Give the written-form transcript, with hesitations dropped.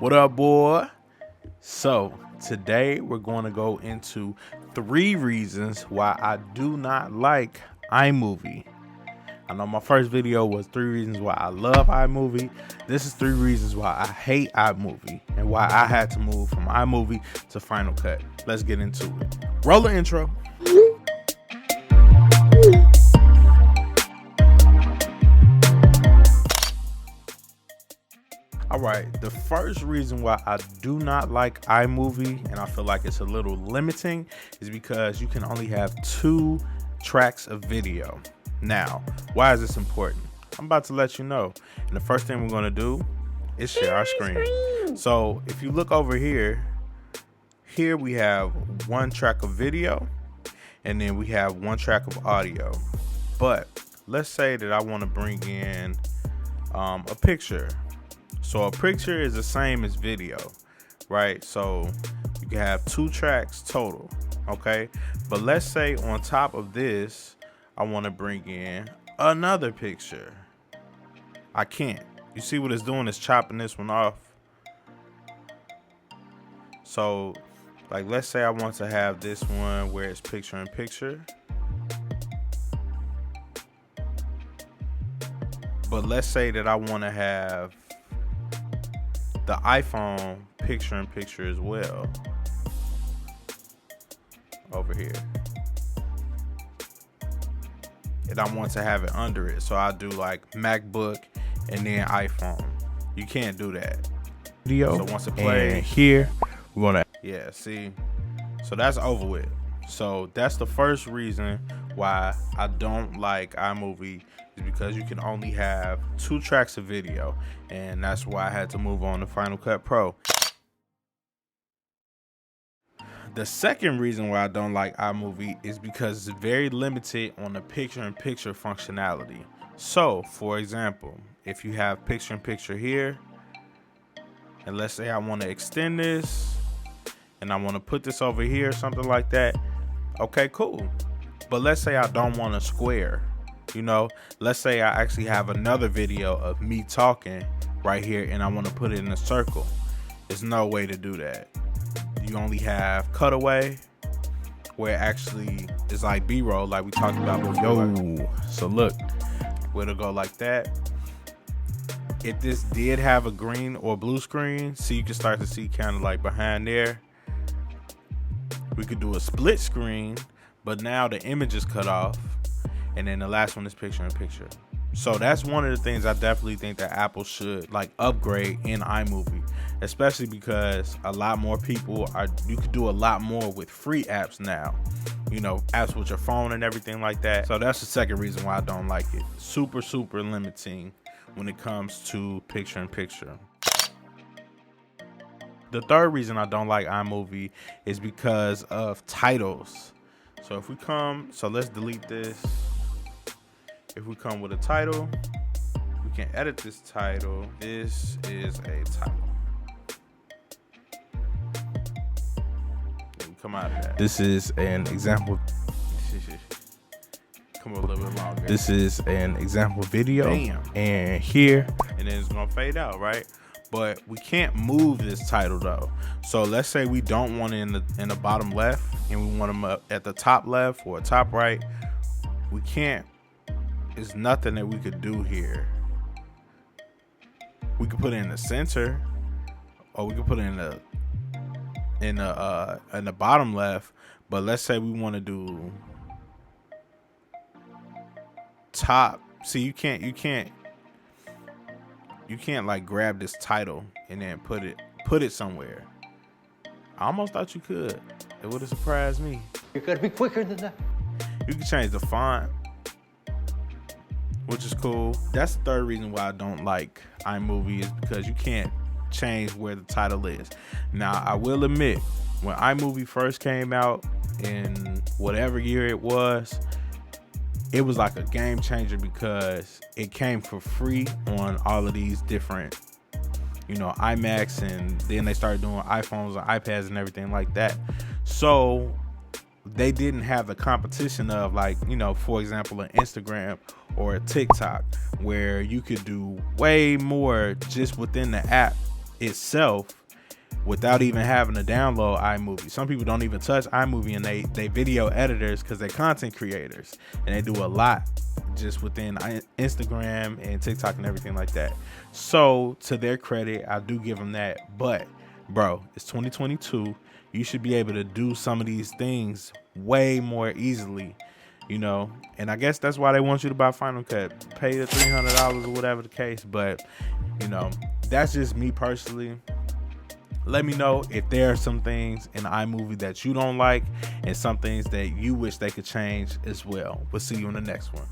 What up, boy? So today we're going to go into 3 reasons why I do not like iMovie. I know my first video was 3 reasons why I love iMovie. This is 3 reasons why I hate iMovie and why I had to move from iMovie to Final Cut. Let's get into it. Roll the intro. All right, the first reason why I do not like iMovie, and I feel like it's a little limiting, is because you can only have 2 tracks of video. Now, why is this important? I'm about to let you know. And the first thing we're going to do is share our screen. So if you look over here we have 1 track of video, and then we have 1 track of audio. But let's say that I want to bring in a picture. So a picture is the same as video, right? So you can have 2 tracks total, okay? But let's say on top of this, I want to bring in another picture. I can't. You see what it's doing? It's chopping this one off. So, like, let's say I want to have this one where it's picture in picture. But let's say that I want to have the iPhone picture in picture as well over here, and I want to have it under it, so I do like MacBook and then iPhone. You can't do that. Video. So once it plays, and here we're gonna see. So that's over with. So that's the first reason why I don't like iMovie, is because you can only have 2 tracks of video, and that's why I had to move on to Final Cut Pro. The second reason why I don't like iMovie is because it's very limited on the picture-in-picture functionality. So, for example, if you have picture-in-picture here, and let's say I want to extend this, and I want to put this over here, something like that, okay, cool. But let's say I don't want a square, let's say I actually have another video of me talking right here, and I want to put it in a circle. There's no way to do that. You only have cutaway, where it actually is like B-roll, like we talked about before. So look, where to go like that. If this did have a green or blue screen, so you can start to see kind of like behind there. We could do a split screen, but now the image is cut off, and then the last one is picture in picture. So that's one of the things I definitely think that Apple should like upgrade in iMovie, especially because a lot more people you could do a lot more with free apps now, apps with your phone and everything like that. So that's the second reason why I don't like it. Super limiting when it comes to picture in picture. The third reason I don't like iMovie is because of titles. So let's delete this. If we come with a title, we can edit this title. This is a title. Come out of that. This is an example. Come a little bit longer. This is an example video. Bam. And here, and then it's gonna fade out, right? But we can't move this title though. So let's say we don't want it in the bottom left, and we want them up at the top left or top right. We can't. There's nothing that we could do here. We could put it in the center, or we could put it in the bottom left. But let's say we want to do top. See, you can't like grab this title and then put it somewhere. I almost thought you could. It would have surprised me. You gotta be quicker than that. You can change the font, which is cool. That's the third reason why I don't like iMovie, is because you can't change where the title is. Now, I will admit, when iMovie first came out in whatever year it was like a game changer, because it came for free on all of these different, iMacs, and then they started doing iPhones and iPads and everything like that. So they didn't have the competition of, like, for example, an Instagram or a TikTok, where you could do way more just within the app itself without even having to download iMovie. Some people don't even touch iMovie, and they video editors because they're content creators, and they do a lot just within Instagram and TikTok and everything like that. So to their credit, I do give them that. But bro, it's 2022. You should be able to do some of these things way more easily, you know. And I guess that's why they want you to buy Final Cut, pay the $300 or whatever the case. But you know, that's just me personally. Let me know if there are some things in iMovie that you don't like and some things that you wish they could change as well. We'll see you in the next one.